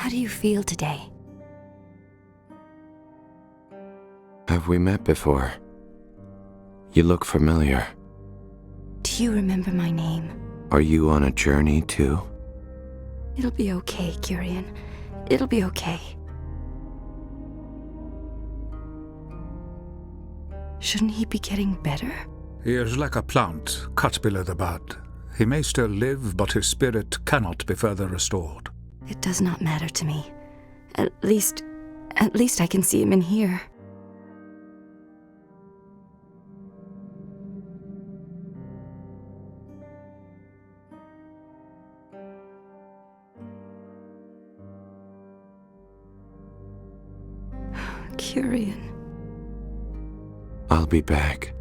How do you feel today? Have we met before? You look familiar. Do you remember my name? Are you on a journey too? It'll be okay, Kyrian. It'll be okay. Shouldn't he be getting better? He is like a plant cut below the bud. He may still live, but his spirit cannot be further restored. It does not matter to me. At least I can see him in here. Kyrian. I'll be back.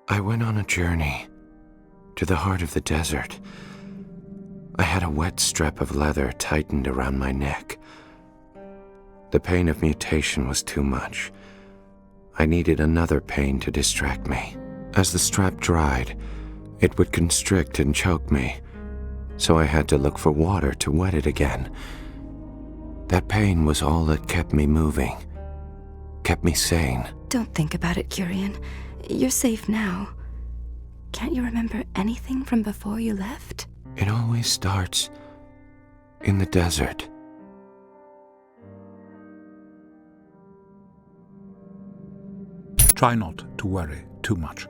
I went on a journey to the heart of the desert. I had a wet strap of leather tightened around my neck. The pain of mutation was too much. I needed another pain to distract me. As the strap dried, it would constrict and choke me, so I had to look for water to wet it again. That pain was all that kept me moving, kept me sane. Don't think about it, Kyrian. You're safe now. Can't you remember anything from before you left? It always starts in the desert. Try not to worry too much.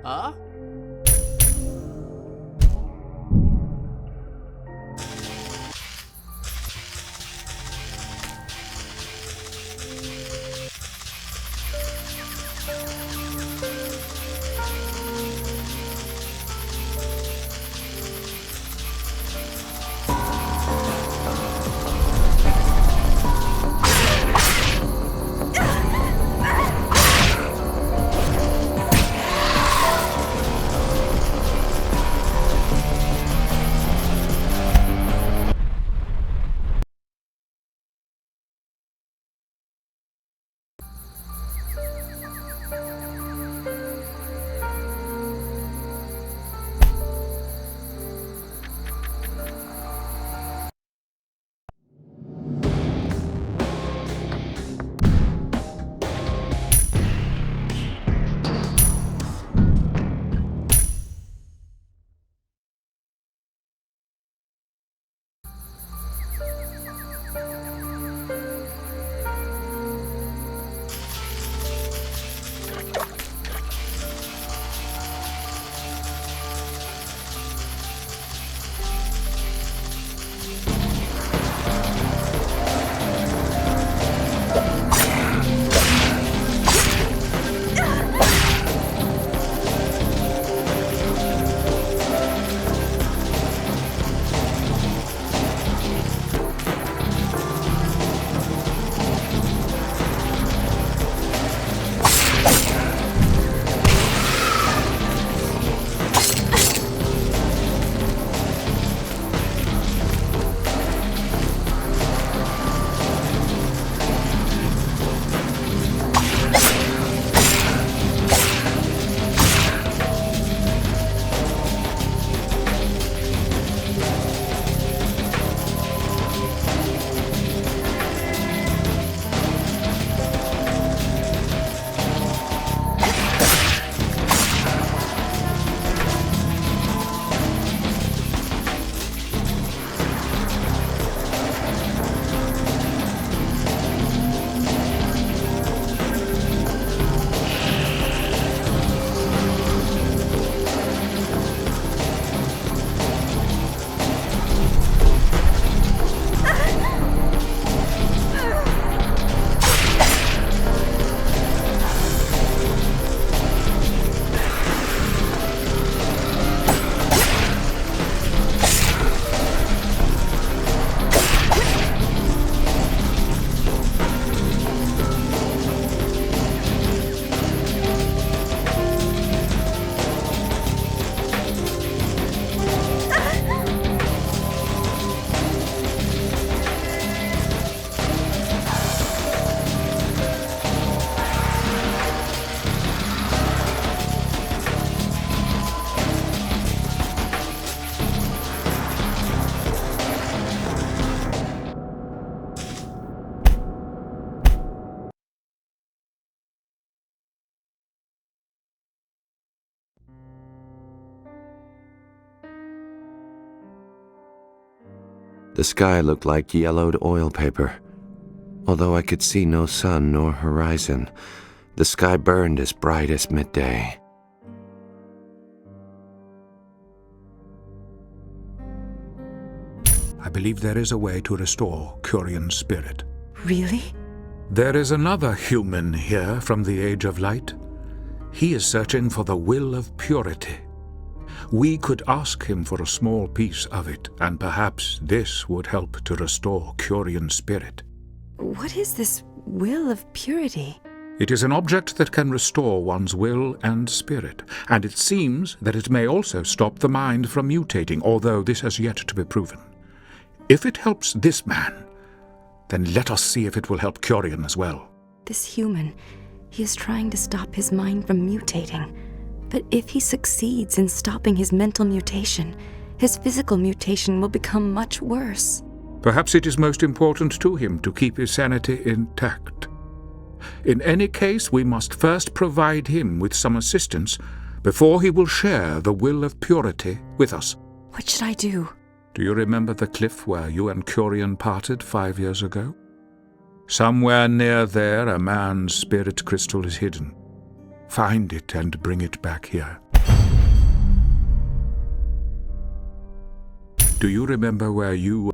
Huh? The sky looked like yellowed oil paper. Although I could see no sun nor horizon, the sky burned as bright as midday. I believe there is a way to restore Curian's spirit. Really? There is another human here from the Age of Light. He is searching for the will of purity. We could ask him for a small piece of it, and perhaps this would help to restore Curian's spirit. What is this will of purity? It is an object that can restore one's will and spirit, and it seems that it may also stop the mind from mutating, although this has yet to be proven. If it helps this man, then let us see if it will help Curian as well. This human, he is trying to stop his mind from mutating. But if he succeeds in stopping his mental mutation, his physical mutation will become much worse. Perhaps it is most important to him to keep his sanity intact. In any case, we must first provide him with some assistance before he will share the will of purity with us. What should I do? Do you remember the cliff where you and Curian parted 5 years ago? Somewhere near there, a man's spirit crystal is hidden. Find it and bring it back here. Do you remember where you...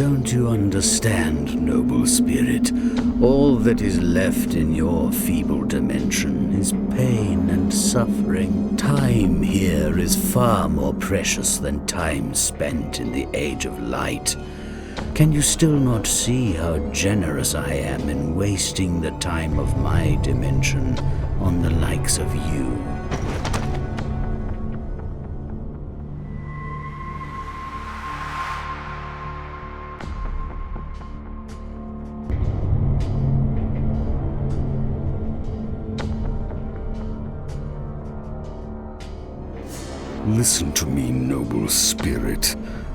Don't you understand, noble spirit? All that is left in your feeble dimension is pain and suffering. Time here is far more precious than time spent in the Age of Light. Can you still not see how generous I am in wasting the time of my dimension on the likes of you? Listen to me, noble spirit.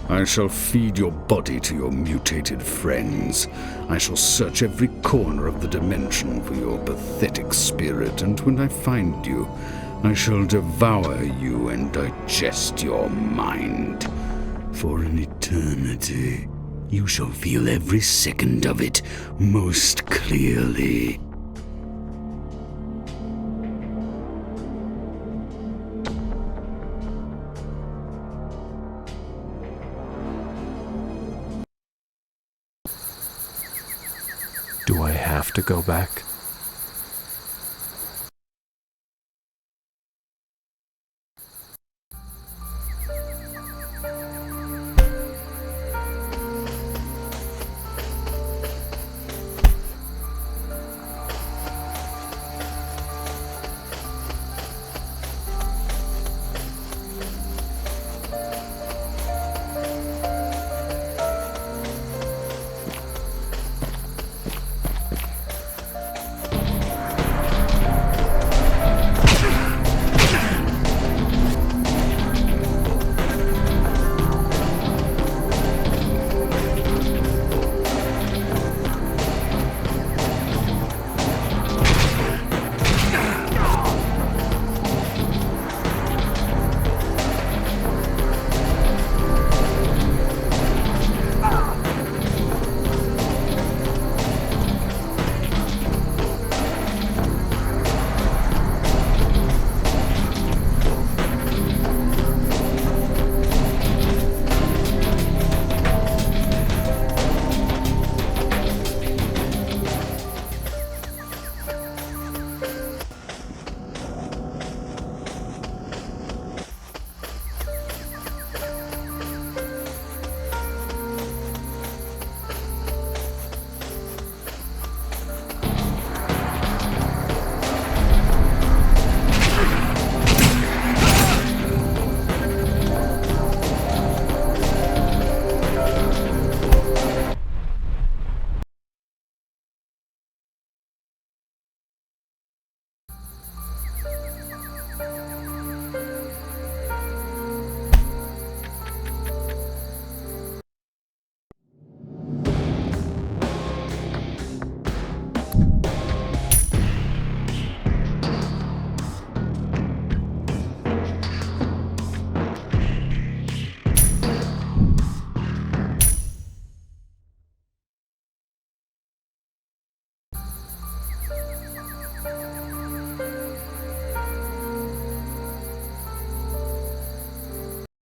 I shall feed your body to your mutated friends. I shall search every corner of the dimension for your pathetic spirit, and when I find you, I shall devour you and digest your mind. For an eternity, you shall feel every second of it most clearly. Do I have to go back?